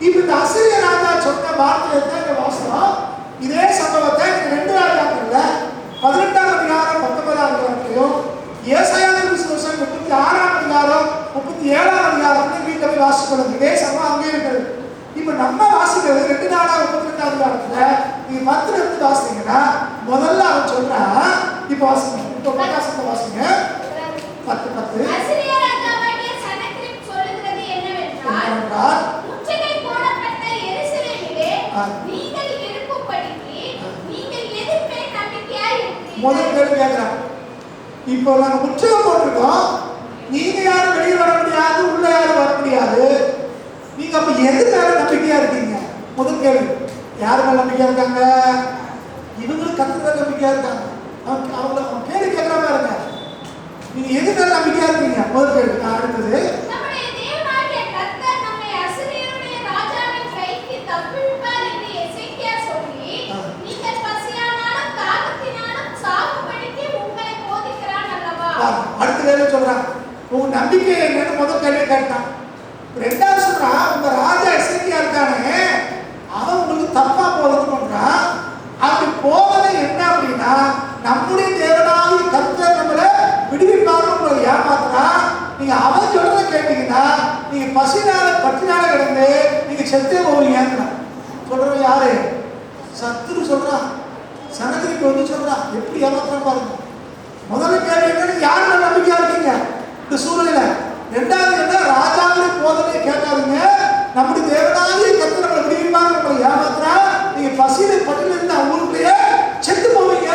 இப்ப இந்த அசீரிய ராஜா சொன்ன வார்த்தையை தான் இங்க வாசனம். இதே சம்பவத்தை 2 ராஜாக்கள்ல 18ஆம் அதிகாரம் 19ஆம் அதிகாரத்திலையும், ஏசாயா புத்தகம் 36ஆம் அதிகாரம் 37ஆம் அதிகாரத்திலையும் வீட்டில் வாசிக்கணும். இதே சம்பவம் அங்கே இருக்கிறது. இப்ப நம்ம வாசிக்கிறது 2 32ஆம் அதிகாரத்துல நீங்க 10ல இருந்து வாசிங்கன்னா முதல்ல அவன் சொல்றான். இப்ப வாசிங்க, இப்ப பிரகாசத்தை வாசிங்க. 10 அசீரிய ராஜாவாகிய சனகரிப் சொல்லுகிறது என்னவென்றால், முற்றுகை போடப்பட்ட எருசலேமிலே நீங்கள் இருக்கும்படிக்கு நீங்கள் எதிர்ப்பே நம்பிக்கையாய் இருக்கிறீர்கள். முதல் கேள்வி கேட்கிறான். இப்போ நாங்க முற்றுகை போட்டிருக்கோம், நீங்க யாரும் வெளியே வர முடியாது, உள்ள யாரும் வர முடியாது. நீங்க அப்ப எது மேல நம்பிக்கையா இருக்கீங்க? முதல் கேள்வி. யாரு மேல நம்பிக்கையா இருக்காங்க? இவங்களுக்கு கர்த்தர் நம்பிக்கையா இருக்காங்க. அவங்க கேள்வி கேட்கறாம இருங்க. நீங்க எது மேல நம்பிக்கையா இருக்கீங்க? முதல் கேள்வி. அடுத்தது, நம்முடைய தேவனாகிய கர்த்தர் நம்மை அசீரியருடைய ராஜாவின் கைக்கு தப்புவிப்பார் என்று எசேக்கியா சொல்லி, நீங்கள் பசியானாலும் தாகத்தினாலும் சாகும்படிக்கு உங்களை போதிக்கிறான் அல்லவா? அடுத்த கேள்வி சொல்றான். உங்க நம்பிக்கை என்னன்னு முதல் கேள்வி கேட்டான். 2வது சொல்றான், உங்க ராஜா எசேக்கியா இருக்கானே அவன் உங்களுக்கு தப்பா போறது பண்றான். அப்படி போவது என்ன அப்படின்னா, நம்முடைய தேவனாகிய கர்த்தர் நம்மளை விடுவிப்பாரு உங்களை ஏமாத்துறான். நீங்க அவன் சொல்றத கேட்டீங்கன்னா நீங்க பசினால பட்டினால கிடந்து நீங்க செத்தே போவீங்க. சொல்றவன் யாரு? சத்துரு சொல்றான். சனகரிப்பு வந்து சொல்றான். எப்படி ஏமாத்துறான் பாருங்க. முதல்ல கேள்வி என்ன, யாரு மேல நம்பிக்கையா இருக்கீங்க இந்த சூழ்நிலை? 2வது என்ன, ராஜாவுடைய போதனை கேட்காதீங்க. நம்முடைய தேவனாகிய கர்த்தர் நம்மளை விடுவிப்பாரு உங்களை ஏமாத்துறா. நீங்க பசியில பட்டியல இருந்தா ஊருக்குள்ளேயே செத்து போவீங்க.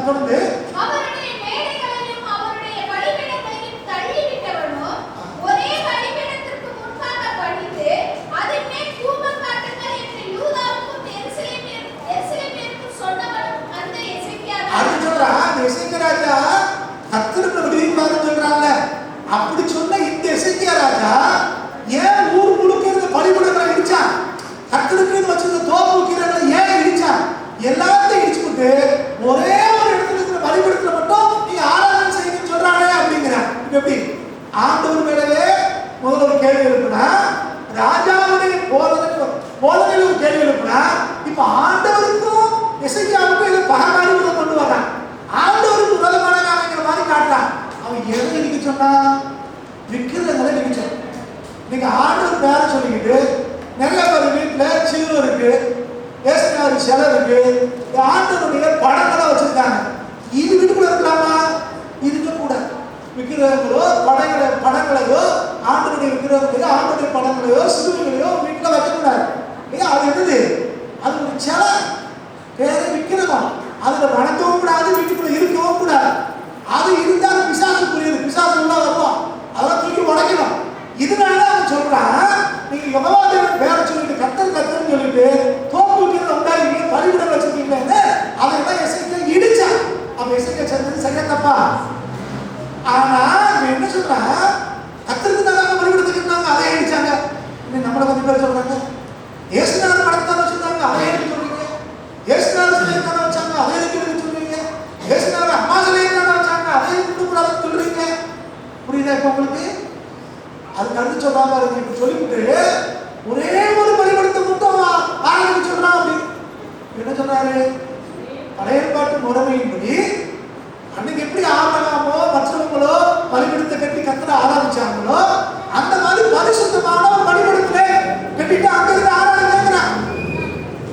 தொடர்ந்து, அவருடைய மேடைகளையும் அவருடைய பலிபீடங்களையும் தள்ளிவிட்டவனும் ஒரே பலிபீடத்திற்கு முன்பாக பணிந்து அதன் மேல் தூபம் காட்டுங்கள் என்று யூதாவுக்கும் எருசலேமிற்கும் சொன்னவனும் அந்த எசேக்கியா தான். அது சொல்றான். அந்த எசேக்கியா ராஜா கர்த்தர் விடுவிப்பாருன்னு சொல்றாங்க. அப்படி சொன்ன இந்த எசேக்கியா ராஜா ஏன் ஊர் முழுக்க இருந்த பலிபீடங்களை இடிச்சான்? கர்த்தருக்கு வச்சிருந்த தோப்பு கீரைகளை ஏன் இடிச்சான்? எல்லாத்தையும் இடிச்சுட்டு ஒரே ஒரு இடத்துல இருக்கிற பலிபீடத்துல மட்டும் நீங்க ஆராதனை செய்யுங்கன்னு சொல்றானே அப்படிங்கிறான். எப்படி ஆண்டவர் மேலே முதல்ல ஒரு கேள்வி எழுப்புனா, ராஜாவுடைய போதனையில ஒரு கேள்வி எழுப்புனா, இப்ப ஆண்டவருக்கும் எசேக்கியாவுக்கும் இதை பகமாரி கொண்டு வர்றான். ஆண்டவருக்கு விரோதமானங்கிற மாதிரி காட்டுறான். அவன் எதை இடிக்க சொன்னா? விக்கிரங்களை இடிச்சான். நீங்க ஆண்டவர் பேர சொல்லிக்கிட்டு நிறைய பேர் வீட்டுல சிலுவை இருக்கு, ஏசுநாதர் சிலை இருக்கு, ஆண்டவருடைய படங்களை வச்சிருக்காங்க. இது வீட்டுக்குள்ள இருக்கலாமா? இருக்க கூட. விக்கிரகங்களோ படங்களையோ ஆண்டவருடைய விக்கிரகங்களையோ ஆண்டவருடைய படங்களையோ சிலுவைகளையோ வீட்டுல வைக்கக்கூடாது. அது என்னது? அது ஒரு சிலை, பேரு விக்கிரகம். அதுல வணங்கவும் கூடாது, வீட்டுக்குள்ள இருக்கவும் கூடாது. அது இருந்தாலும் பிசாசுக்குரியது. பிசாசு உள்ள வருவோம், அதெல்லாம் தூக்கி உடைக்கணும். இதனால அவன் சொல்றான், நீங்க யெகோவா தேவன் பேரை சொல்லிட்டு கர்த்தர்னு சொல்லிட்டு தோப்பு கீழே உண்டாக்கி பலிபீடம் வச்சிருக்கீங்களே, அதெல்லாம் எசேக்கியா இடிச்சான். அப்ப எசேக்கியா சொன்னது சரியா தப்பா? ஆனா என்ன சொல்ற சொல்றேன், கத்திற்கு தான் பலிபடுத்திக்கிட்டாங்க, அதை அடிச்சாங்க. நம்மளை பத்தி பேர் சொல்றாங்க, ஏசுநாதர் படத்தான வச்சிருந்தாங்க, அதை எடுத்து சொல்றீங்க. ஏசுநாதர் சிலையை தானே வச்சாங்க, அதை எடுத்து சொல்றீங்க. ஏசுநாதர் அம்மா சிலையை தானே வச்சாங்க, அதை எடுத்து சொல்றீங்க. புரியுதா இப்ப உங்களுக்கு? அதுக்கு அடுத்து சொல்றாங்க, அதுக்கு இப்ப சொல்லிவிட்டு ஒரே ஒரு பலிபடுத்த மட்டும் ஆரம்பிக்க சொல்றான். அப்படி என்ன சொல்றாரு? பழைய ஏற்பாட்டு முறைமையின்படி அன்னைக்கு எப்படி ஆரம்பமோ மற்றவங்களோ பலிபடுத்த கட்டி கத்திர ஆரம்பிச்சாங்களோ அந்த மாதிரி பரிசுத்தமான ஒரு பலிபடுத்தல கட்டிட்டு அங்க இருந்து ஆராதிக்கிறான்.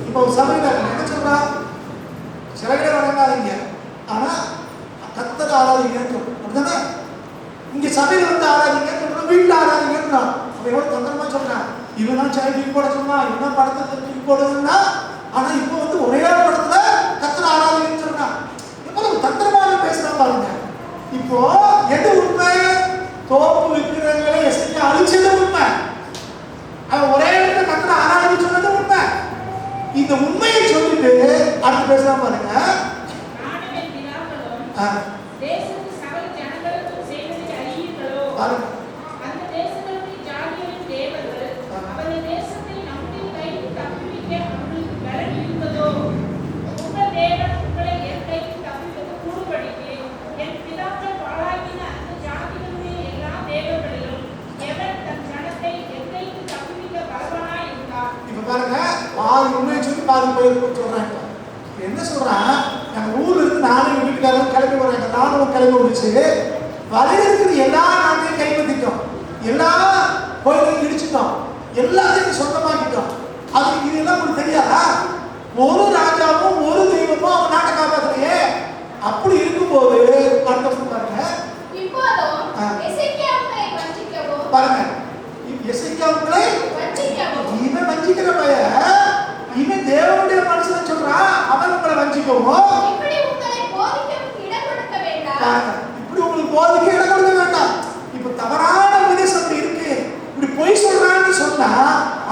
இப்போ சபையில என்ன சொல்றான்? சிலைகளை வணங்காதீங்க, ஆனா கத்தர ஆராதிங்கன்னு சொல்றோம். அப்படிதானே? இங்க சபையில வந்து ஆராதிங்க சொல்றோம், வீட்டுல ஆராதிங்கன்றான். அவன் எவ்வளவு தந்திரமா சொல்றான். இவன் சிலை தூக்கி போட சொன்னா, இவன் படத்தை தூக்கி போடுதுன்னா, ஆனா இப்போ வந்து ஒரே படத்துல கத்தர ஆராதிங்கன்னு சொல்றான். எவ்வளவு தந்திரமாக பேசுறான் பாருங்க. இப்போ எது உண்மை? தோப்பு விற்கிறவங்களை எசைக்கு அழிச்சது உண்மை. அவன் ஒரே இடத்துல கத்தர ஆராதின்னு சொன்னது உண்மை. இந்த உண்மையை சொல்லிட்டு அடுத்து பேசுறான் பாருங்க. பாருங்க, பாருங்க, பாதி உண்மையை சொல்லி பாதி போயிருக்கு சொல்றாங்க. என்ன சொல்றான்? நம்ம ஊர்ல இருந்து நானும் வீட்டுக்காரரும் கிளம்பி வர்றாங்க, நானும் கிளம்பி வந்துச்சு. வரையில இருக்கிற எல்லா நாட்டையும் கைப்பற்றிட்டோம், எல்லா கோயிலையும் இடிச்சுட்டோம், எல்லாத்தையும் சொந்தமாக்கிட்டோம். அதுக்கு இது எல்லாம் உங்களுக்கு தெரியாதா? ஒரு ராஜாவும் ஒரு தெய்வமும் அவன் நாட்டை காப்பாற்றலையே. அப்படி இருக்கும்போது அடுத்த பாருங்க, பாருங்க எசேக்கியாவுங்களை இவன் வஞ்சிக்கிற பையன், இவன் தேவனுடைய மனுஷன் சொல்றான், அவன் உங்களை வஞ்சிக்கவும் இப்படி உங்களுக்கு போதிக்க இடம் கொடுக்க வேண்டாம். இப்ப தவறான உபதேசம் அப்படி இருக்கு, இப்படி பொய் சொல்றான்னு சொன்னா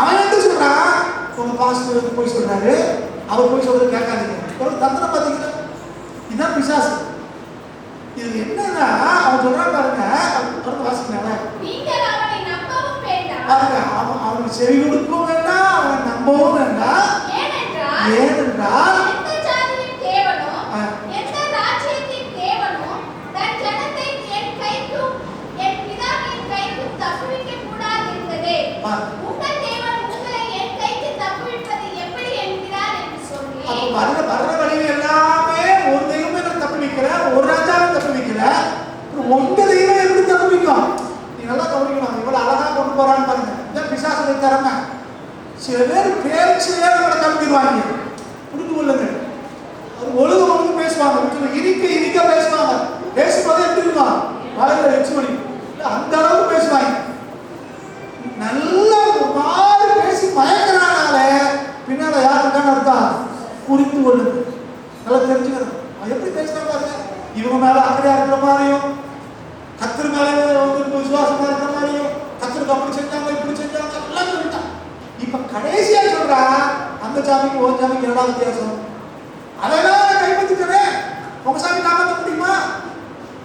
அவன் என்ன சொல்றான்? உங்க பாஸ்டர் பொய் சொல்றாரு, அவர் பொய் சொல்றது கேட்காதீங்க. ஒரு தந்திரம் பாத்தீங்கன்னா இதுதான் பிசாசு. இது என்னன்னா அவன் சொல்றான் பாருங்க, அவன் வாசிக்கிறாங்க, அவனுக்கு செவி கொடுக்கவும் வேண்டாம், அவன் நம்பவும் வேண்டாம். ஏனென்றால் வர்ற வழியில் எல்லாமே ஒரு தெய்வமே தப்பு வைக்கல, ஒரு ராஜாவும் தப்பு வைக்கல, உங்க தெய்வம் எப்படி தப்பு வைக்கும்? நீ நல்லா கவனிக்கணும். இவ்வளவு அழகா கொண்டு போறான்னு பாருங்க. இதான் பிசாசுடைய திறமை. சில பேர் பேச்சிலே நம்மளை தப்பிடுவாங்க, புரிந்து கொள்ளுங்க. அது ஒழுங்கு பேசுவாங்க, இனிக்க பேசுவாங்க. பேசும்போது எப்படி இருக்கும்? வாயில எச்சு மணி அந்த அளவுக்கு பேசுவாங்க. நல்ல மாறி பேசி மயக்கிறானால பின்னால யாருக்கான அர்த்தம் புரிந்து கொள்ளுங்க, நல்லா தெரிஞ்சுக்கணும். எப்படி பேசுறாங்க பாருங்க. இவங்க மேல அப்படியா இருக்கிற மாதிரியும், கத்திர மேல வந்து விசுவாசமா இருக்கிற மாதிரியும், கத்திற்கு அப்படி செஞ்சாங்க இப்படி செஞ்சாங்க எல்லாம் சொல்லிட்டான். இப்ப கடைசியா சொல்றா, அந்த சாமிக்கு ஒரு சாமிக்கு என்னடா வித்தியாசம்? அதெல்லாம் கைப்பற்றிக்கிறேன், உங்க சாமி காப்பாற்ற முடியுமா?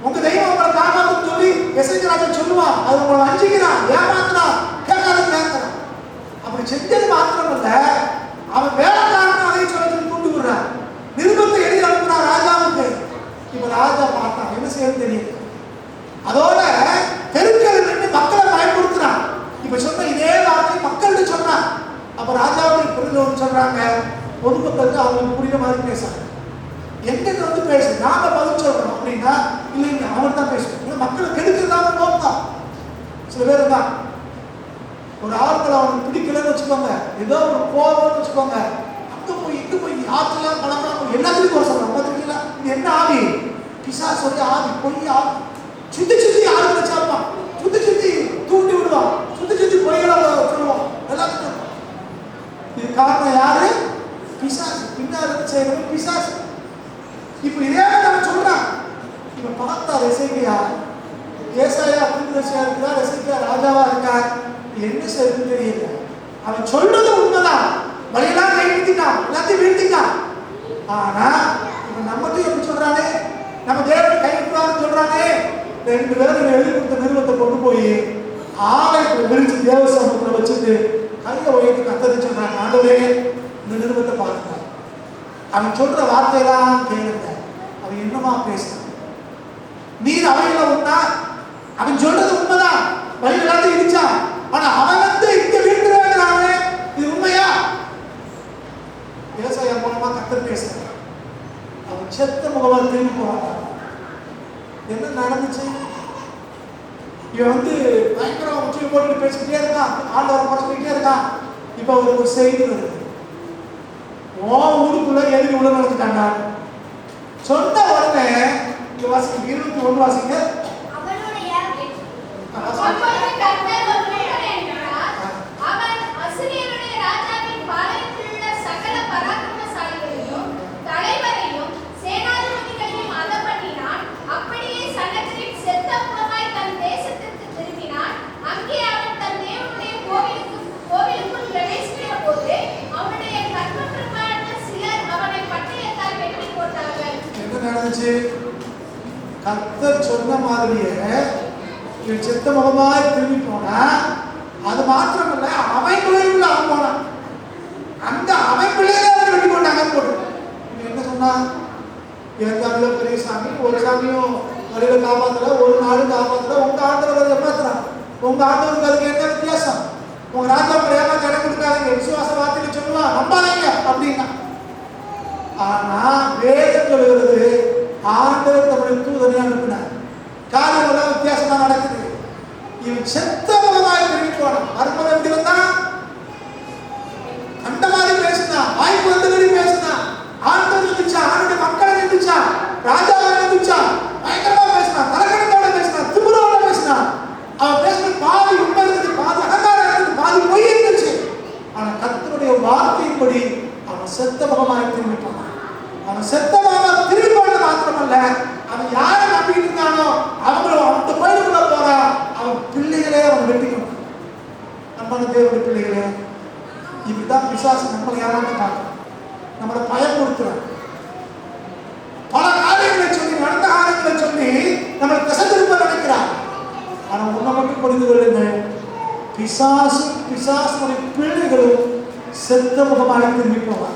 உங்க தெய்வம் உங்களை காப்பாற்ற சொல்லி எசேக்கியாராஜன் சொல்லுவான், அது உங்களை வஞ்சிக்கிறான், ஏமாத்துறான், கேட்கறான். அப்படி செஞ்சது மாத்திரம் இல்ல, அவன் வேலைக்காரன் அதை சொல்லி கூட்டு விடுறான், நிருபத்தை எழுதி அனுப்புறான் ராஜாவுக்கு. இப்ப ராஜா பார்த்தான், என்ன செய்யறது தெரியும். அதோட தெருக்கள் நின்று மக்களை பயன்படுத்துறான். இப்ப சொன்ன இதே வார்த்தை மக்கள்கிட்ட சொன்னான். அப்ப ராஜாவுக்கு புரிஞ்சவங்க சொல்றாங்க, பொதுமக்களுக்கு அவங்களுக்கு புரியுற மாதிரி பேசுறாங்க. எங்கிட்ட வந்து பேசு, நாம பதில் சொல்றோம் அப்படின்னா இல்லைங்க அவன் தான் பேசுவோம். மக்களை கெடுக்கிறதான நோக்கம். சில பேர் தான் ஒரு ஆட்களை அவனுக்கு பிடிக்கலன்னு வச்சுக்கோங்க, ஏதோ ஒரு கோபம்னு வச்சுக்கோங்க, அங்க போய் இங்க போய் ஆற்றுல பழம் எல்லாத்துக்கும் ஒரு சொல்றாங்க. பார்த்துருக்கீங்களா? இது என்ன ஆவி? பிசாசுடைய ஆவி, பொய் ஆவி. சுத்தி ஆளுங்களை சாப்பான், சுத்தி தூண்டி விடுவான், சுத்தி பொய்களை சொல்லுவான் எல்லாத்துக்கும். இது காரணம் யாரு? பிசாசு. பின்னாடி செய்யறது பிசாசு. இப்ப இதே நம்ம சொல்றான். இப்ப பார்த்தா எசேக்கியா, ஏசாயா தீர்க்கதரிசியா இருக்கிறார், எசேக்கியா ராஜாவா இருக்கார். என்ன செய்யறதுன்னு தெரியல. அவன் சொல்றது உண்மைதான், வழியெல்லாம் கைவிட்டான், எல்லாத்தையும் வீழ்த்திட்டான். ஆனா இப்ப நம்மகிட்ட எப்படி சொல்றானே, நம்ம தேவனை கைவிட்டான்னு சொல்றானே, 2 பேரும் எழுதி கொடுத்த நிறுவத்தை கொண்டு போய் ஆலயத்தில் விரிச்சு தேவ சமூகத்தில் வச்சுட்டு கையை உயர்த்தி கத்தரி சொல்றாங்க, ஆண்டவரே இந்த நிறுவத்தை பாருங்க. அவன் சொல்ற வார்த்தையெல்லாம் கேளுங்க. அவன் என்னமா பேசுறான்? நீர் அவையில உண்டா? அவன் சொல்றது உண்மைதான், வழி எல்லாத்தையும் இடிச்சான். ஆனா அவன் இங்க வீட்டு வேண்டாமே, இது உண்மையா? ஏசாயா மூலமா கத்தர் பேசுறான். அவன் செத்த முகமா திரும்பி போறான். என்ன நடந்துச்சு? இவன் பயங்கர உச்சியை போட்டு பேசிக்கிட்டே இருக்கான், ஆண்டவரை குறைச்சிக்கிட்டே இருக்கான். இப்ப அவருக்கு ஒரு செய்தி வருது, ஊருக்குள்ள எதிரி உள்ள நடந்துட்டாங்க. சொன்ன உடனே வாசிங்க 21 வாசிங்க. கர்த்தர் சொன்ன மாதிரியே இவன் செத்த முகமாய் திரும்பி போனா, அது மாத்திரமல்ல அவன் பிள்ளைகள் அவன் போனான். அந்த அவன் பிள்ளைகளை அவன் வெட்டி கொண்டாங்க போட்டு. என்ன சொன்னா, எந்த பெரிய சாமி, ஒரு சாமியும் வழியில காப்பாத்துல, ஒரு நாடு காப்பாத்துல, உங்க ஆண்டவர் ஏமாத்துறான். உங்க ஆண்டவருக்கு அதுக்கு என்ன வித்தியாசம்? உங்க ராஜாவுக்கு ஏமாத்த இடம் கொடுக்காதீங்க, விசுவாச வார்த்தையில சொல்லுவா, நம்பாதீங்க அப்படின்னா. ஆனா வேதத்தில் வருது, ஆண்டவர் தம்முடைய தூதனை அனுப்பினார். காரியமெல்லாம் வித்தியாசமா நடக்குது. இவன் செத்த முகமாய் திரும்பி போனான். மறுமுறை எப்படி வந்தான்? அந்த மாதிரி பேசினான், வாய்ப்பு வந்தபடி பேசினான். ஆண்டவர் இருந்துச்சான், ஆண்டுடைய மக்களை இருந்துச்சான், ராஜாவை இருந்துச்சான், பயங்கரமா பேசினான், தலக்கணத்தோட பேசினான், திமிரோட பேசினான். அவன் பேசுற பாதி உண்மை இருந்துச்சு, பாதி அகங்காரம் இருந்துச்சு, பாதி பொய் இருந்துச்சு. ஆனா கர்த்தருடைய வார்த்தையின்படி அவன் செத்த முகமாய் திரும்பி போனான். அவன் செத்த முகமாய் திரும்பி போனது மாத்திரமல்ல, அவன் யாரை நம்பிட்டு இருந்தானோ அவங்களும் அவன் கோயிலுக்குள்ள போறான். அவன் பிள்ளைகளே அவன் வெட்டிக்கணும். நம்மள தேவனுடைய பிள்ளைகளே, இப்படிதான் பிசாசு நம்மளை ஏமாற்றாங்க, நம்மளை பயமுறுத்துறான். பல காரியங்களை சொல்லி, நடந்த காரியங்களை சொல்லி நம்மளை திசைத்திருப்ப நினைக்கிறான். ஆனா உன்னை மட்டும் புரிந்து கொள்ளுங்கள், பிசாசுடைய பிள்ளைகளும் செத்த முகமாக திரும்பி போவாங்க.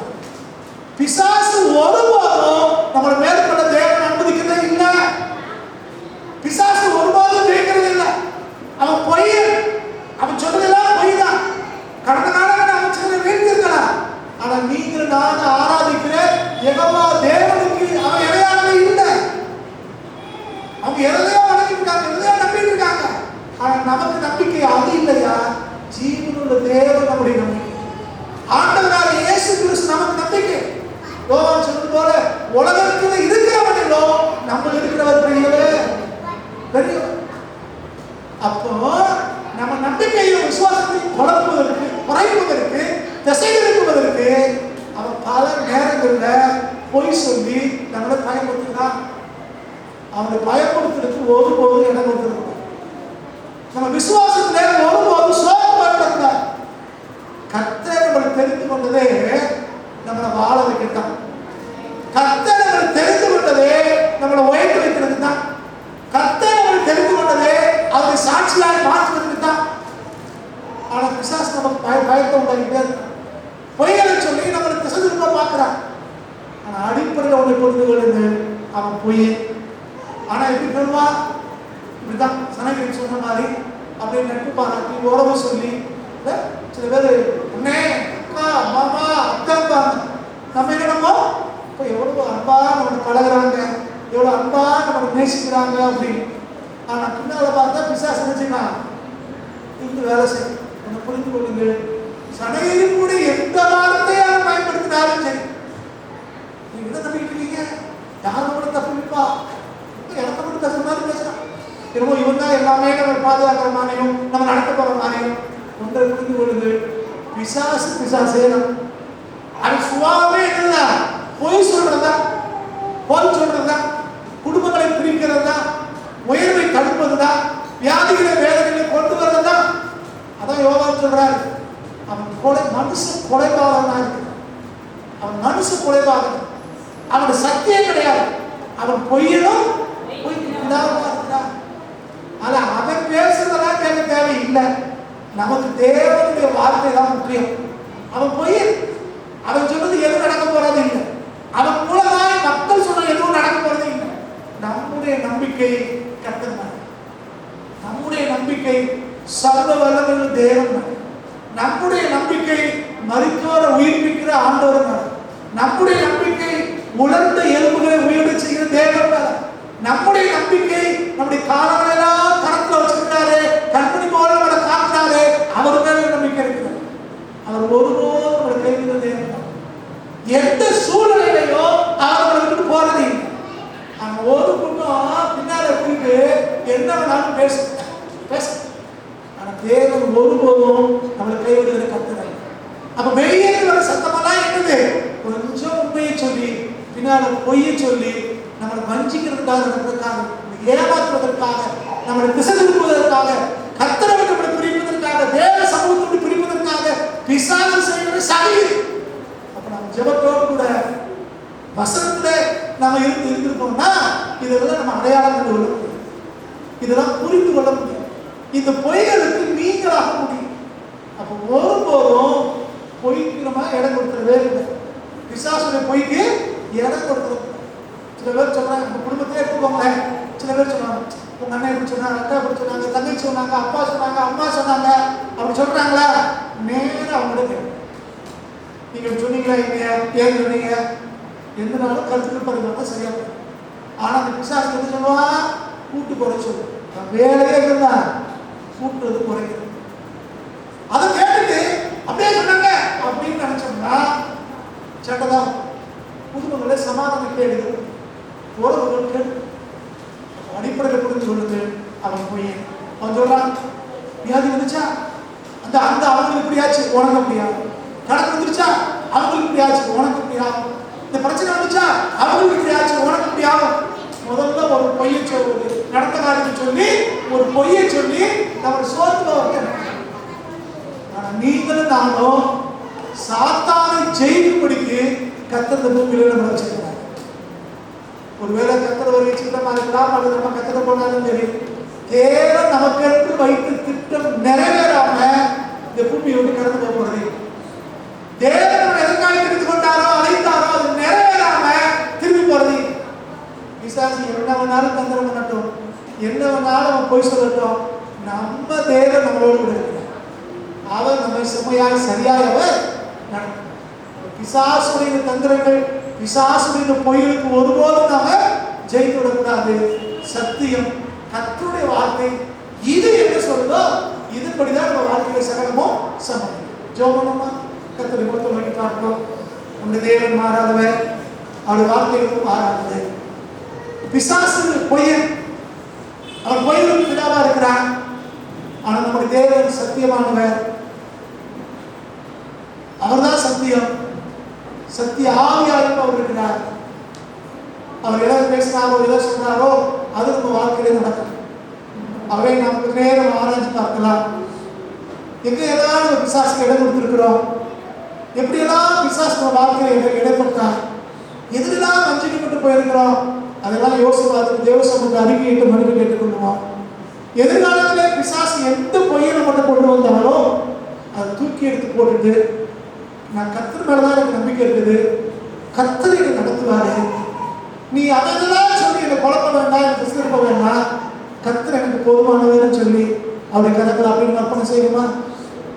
பிசாசு ஒருபோதும் நம்மளை மேற்கொள்ள தேவன் அனுமதிக்கிறதே இல்லை. பிசாசு ஒருபோதும் ஜெயிக்கிறது இல்லை. அவன் பொய், அவன் சொல்றதெல்லாம் பொய் தான். கடந்த காலங்களில் அவன் சொல்ற வீழ்த்திருக்கலாம். ஆனா நீங்கள் நான் ஆராதிக்கிற யெகோவா தேவனுக்கு அவன் இடையானவே இல்லை. அவங்க எதையோ வணங்கிருக்காங்க, எதையோ நம்பிட்டு இருக்காங்க. ஆனா நமக்கு நம்பிக்கை அது இல்லையா? ஜீவனுள்ள தேவன் நம்முடைய நம்பிக்கை. ஆண்டவராக இயேசு கிறிஸ்து நமக்கு நம்பிக்கை. யோவான் சொன்னது போல உலகத்துல இருக்கிறவனிலோ நம்ம இருக்கிறவர் பெரியவர். அப்போ நம்ம நம்பிக்கையும் விசுவாசத்தையும் குழப்புவதற்கு, குறைப்பதற்கு, திசை திருப்புவதற்கு அவன் பல நேரங்களில் பொய் சொல்லி நம்மளை பயன்படுத்தினான். அவனை பயப்படுத்துறதுக்கு ஒருபோதும் இடம் கொடுத்துருக்கோம். நம்ம விசுவாசத்துல ஒருபோதும் சோகப்பட்டார். கர்த்தரை நம்மளை தெரிந்து கொண்டதே நம்மளை வாழ வைக்கத்தான். கர்த்தரை நம்மளை தெரிந்து கொண்டதே நம்மளை உயர்த்தி வைக்கிறது தான். கர்த்தரை நம்மளை தெரிந்து கொண்டதே அவரை சாட்சியாக மாற்றுவதற்கு தான். ஆனா பிசாசு நமக்கு பயத்தை உண்டாக்கிட்டே இருக்கான். பொய்களை சொல்லி நம்மளை திசை திரும்ப பார்க்கிறான். ஆனா அடிப்படையில் அவனை புரிந்து கொள்ளுங்க, அவன் பொய். ஆனா எப்படி சொல்லுவான்? இப்படிதான் சனகிரி சொன்ன மாதிரி அப்படியே நட்பு பாராட்டி உறவு சொல்லி, சில பேர் அண்ணே, அக்கா, மாமா, அக்கா, நம்ம என்னமோ இப்போ எவ்வளவு அன்பா நம்ம பழகுறாங்க, எவ்வளவு அன்பா நம்ம நேசிக்கிறாங்க அப்படின்னு. ஆனா பின்னால பார்த்தா பிசாசு நினைச்சுக்கலாம், இருந்து வேலை செய்யும். நம்ம புரிந்து கொள்ளுங்கள், சனகிரி கூட எந்த வார்த்தையாக பயன்படுத்தினாலும் சரி, நீங்க என்ன நம்பிக்கிட்டு இருக்கீங்க? யாரும் கூட தப்பு நிற்பா, எனக்கு மட்டும் தப்பு மாதிரி பேசுறான். என்னமோ இவன் தான் எல்லாமே நம்ம பாதுகாக்கிற மாதிரியும் நம்ம நடத்த போற மாதிரியும். ஒன்றை புரிந்து கொள்ளுங்கள், பிசாசே அது சுவாவே என்னதான்? பொய் சொல்றதா, பொய் சொல்றதா, குடும்பங்களை பிரிக்கிறதா, உயர்வை தடுப்பதுதா, வியாதிகளை வேதனைகளை கொண்டு வர்றதா. அதான் யோவான் சொல்றாரு, அவன் மனுஷ கொலைபாதகனா இருக்கிறான். அவன் மனுஷ கொலைபாதகன், அவனுடைய சக்தியே கிடையாது. அவன் பொய்யனும் பொய்க்கு பிதாவுமா இருக்கிறான். இல்லை. நமக்கு தேவனுடைய வார்த்தை தான் முக்கியம். அவன் பொய், அவன் சொன்னது எதுவும் நடக்க போறது இல்லை. அவன் மூலமாய் மக்கள் சொன்ன எதுவும் நடக்க போறது இல்லை. நம்முடைய நம்பிக்கை கர்த்தர் மேல், நம்முடைய நம்பிக்கை சர்வ வல்லமையுள்ள தேவன் மேல், நம்முடைய நம்பிக்கை மரித்தோரை உயிர்ப்பிக்கிற ஆண்டவர் மேல், நம்முடைய நம்பிக்கை உலர்ந்த எலும்புகளை உயிரிட செய்கிற தேவன் மேல், நம்முடைய நம்பிக்கை நம்முடைய காலங்களெல்லாம் கரத்துல வச்சிருக்காரு, கண்மணி போல நம்மளை காக்கிறாரு, அவர் மேல நம்பிக்கை இருக்கிறது. அவர் ஒருபோதும் நம்மளை கைவிட தேவன். எந்த சூழ்நிலையிலையோ அவர்களுக்கு போறது இல்லை. அவன் ஒரு கூட்டம் பின்னால போயிட்டு என்ன வேணாலும் பேச. ஆனா தேவன் ஒருபோதும் நம்மளை கைவிடுகிற கர்த்தர். அப்ப வெளியே வர சத்தமெல்லாம் என்னது? கொஞ்சம் உண்மையை சொல்லி பின்னால பொய்யை சொல்லி நம்மளை வஞ்சிக்கிறதுக்காக, நடக்கிறதுக்காக, ஏமாற்றுவதற்காக, நம்மளை திசை திருப்புவதற்காக, கர்த்தரை விட்டு நம்மளை பிரிப்பதற்காக, தேவ சமூகத்தை பிரிப்பதற்காக பிசாசு செய்கிற சதி. அப்ப நம்ம ஜெபத்தோடு கூட வசனத்துல நம்ம இருந்திருக்கோம்னா இதெல்லாம் நம்ம அடையாளம் கண்டு கொள்ள முடியும், இதெல்லாம் புரிந்து கொள்ள முடியும், இந்த பொய்களுக்கு நீங்களாக முடியும். அப்போ ஒருபோதும் பொய்க்கு நம்ம இடம் கொடுத்துடவே இல்லை. பிசாசுடைய பொய்க்கு இடம் கொடுத்துருவோம். சில பேர் சொல்றாங்க, நம்ம குடும்பத்திலே எடுத்துக்கோங்க. சில பேர் சொன்னாங்க, உங்க அண்ணன் எப்படி சொன்னாங்க, அக்கா எப்படி சொன்னாங்க, தங்கச்சி சொன்னாங்க, அப்பா சொன்னாங்க, அம்மா சொன்னாங்க, அப்படி சொல்றாங்களா? நேரம் அவங்களுக்கு நீங்க சொன்னீங்களா, இல்லையா, ஏன் சொன்னீங்க, எந்தனாலும் கருத்துக்கு பரிமாணம் சரியா போகும். ஆனா அந்த பிசாசு என்ன சொல்லுவா? கூட்டு குறை சொல்லு. வேலையே இருந்தா கூட்டுறது குறைக்கிறது. அதை கேட்டுட்டு அப்படியே சொன்னாங்க அப்படின்னு நினைச்சோம்னா சட்டதான். குடும்பங்கள சமாதானம் கேடுது, உறவுகள் கேடு. அடிப்படையில் புரிஞ்சு சொல்லுது அவன் போய் அவன் சொல்றான், வியாதி வந்துச்சா அந்த அந்த அவங்களுக்கு இப்படியாச்சு உனக்கு அப்படியாது, கணக்கு வந்துருச்சா அவங்களுக்கு இப்படியாச்சு உனக்கு இப்படியாகும், இந்த பிரச்சனை வந்துச்சா அவங்களுக்கு இப்படியாச்சு உனக்கு இப்படியாகும். முதல்ல ஒரு பொய்யை சொல்வது, நடந்த காரியத்தை சொல்லி ஒரு பொய்யை சொல்லி நம்ம சோத்துல வைக்கணும். ஆனா நீங்களும் நானும் சாத்தானை ஜெயிக்கும்படிக்கு கர்த்தர் இந்த பூமியில நம்ம வச்சிருக்கிறார். ஒருவேளை கர்த்தர் ஒரு சித்தமா இருக்கலாம், அல்லது நம்ம கர்த்தர் போனாலும் சரி, தேவன் நமக்கு வைத்து திட்டம் நிறைவேறாம இந்த பூமியை விட்டு கடந்து போக போறது. தேவன் எதற்காக தெரிந்து கொண்டாரோ அழைத்தாரோ அது நிறைவேறாம திரும்பி போறது. பிசாசு என்ன வேணாலும் தந்திரம் பண்ணட்டும், என்ன வேணாலும் அவன் போய் சொல்லட்டும், நம்ம தேவன் நம்மளோடு கூட இருக்கிறார். அவர் நம்மை செம்மையாய் சரியாக அவர் நடக்கும். பிசாசுடைய தந்திரங்கள், பிசாசுடைய பொய்களுக்கு ஒருபோதும் நாம ஜெயித்து விடக்கூடாது. சத்தியம் கர்த்தருடைய வார்த்தை இது என்ன சொல்றதோ இதுபடிதான் நம்ம வாழ்க்கையில சகலமும் சம்பந்தம். ஜோமனமா கர்த்தரை பொறுத்த வரைக்கும் பார்க்கிறோம். உங்க தேவன் மாறாதவர், அவருடைய வார்த்தைகளும் மாறாதது. பிசாசு பொய்யன், அவர் பொய்களுக்கு பிதாவா இருக்கிறார். ஆனா நம்முடைய தேவன் சத்தியமானவர், அவர்தான் சத்தியம். சத்திய ஆவியாக அவர் இருக்கிறார். அவர் எதை பேசினாரோ எதை சொன்னாரோ அது நம்ம வாழ்க்கையிலே நடக்கும். அவரை நமக்கு நேரம் ஆராய்ச்சி பார்க்கலாம். எங்க ஏதாவது பிசாசுக்கு இடம் கொடுத்திருக்கிறோம், எப்படியெல்லாம் பிசாசு நம்ம வாழ்க்கையில இடைப்பட்டார், எதிரெல்லாம் வஞ்சிக்கப்பட்டு போயிருக்கிறோம், அதெல்லாம் யோசிப்பாது தேவ சமூகத்தை அறிக்கையிட்டு மனுக்கு கேட்டுக்கொள்ளுவோம். எதிர்காலத்திலே பிசாசு எந்த பொய்யை நம்மகிட்ட கொண்டு வந்தாலோ அதை தூக்கி எடுத்து போட்டுட்டு நான் கர்த்தர் மேலதான் எனக்கு நம்பிக்கை இருக்குது, கர்த்தர் என்னை நடத்துவாரு, நீ அதெல்லாம் சொல்லி என்னை குழப்ப வேண்டாம், எனக்கு திருப்ப வேண்டாம், கர்த்தர் எனக்கு போதுமானவர்னு சொல்லி அவருடைய கணக்கில் அப்படின்னு அர்ப்பணம் செய்யணுமா?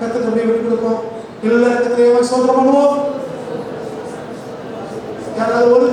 கர்த்தர் அப்படியே விட்டு கொடுப்போம். எல்லா இடத்துலையும் சோதனை பண்ணுவோம். யாராவது ஒரு